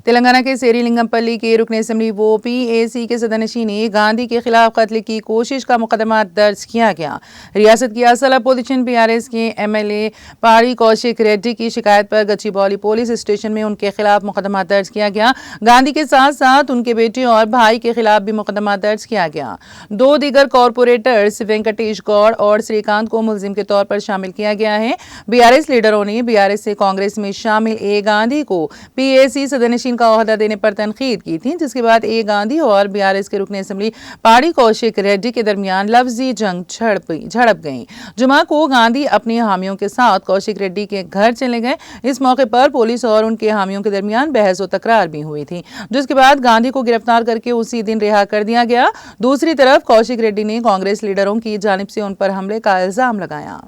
तेलंगाना के सेरीलिंगमपल्ली के रुकन असेंबली वो पीएसी के सदनशीन गांधी के खिलाफ कत्ल की कोशिश का मुकदमा दर्ज किया गया। रियासत की असल अपोजिशन पीआरएस के एमएलए पाड़ी कौशिक रेड्डी की शिकायत पर गच्चीबौली पुलिस स्टेशन में उनके खिलाफ मुकदमा दर्ज किया गया। गांधी के साथ साथ उनके बेटे और भाई के खिलाफ भी मुकदमा दर्ज किया गया। दो दीगर कॉरपोरेटर्स वेंकटेश गौड़ और श्रीकांत को मुलजिम के तौर पर शामिल किया गया है। बीआरएस लीडरों ने बीआरएस से कांग्रेस में शामिल ए गांधी को पीएसी सदनशीन का ओहदा देने पर तनकीद की थी, जिसके बाद ए गांधी और बीआरएस के रुकन असेंबली पाड़ी कौशिक रेड्डी के दरमियान लफ्जी जंग झड़प गई। जुमा को गांधी अपने हामियों के साथ कौशिक रेड्डी के घर चले गए। इस मौके पर पुलिस और उनके हामियों के दरमियान बहस और तकरार भी हुई थी, जिसके बाद गांधी को गिरफ्तार करके उसी दिन रिहा कर दिया गया। दूसरी तरफ कौशिक रेड्डी ने कांग्रेस लीडरों की जानिब से उन पर हमले का इल्जाम लगाया।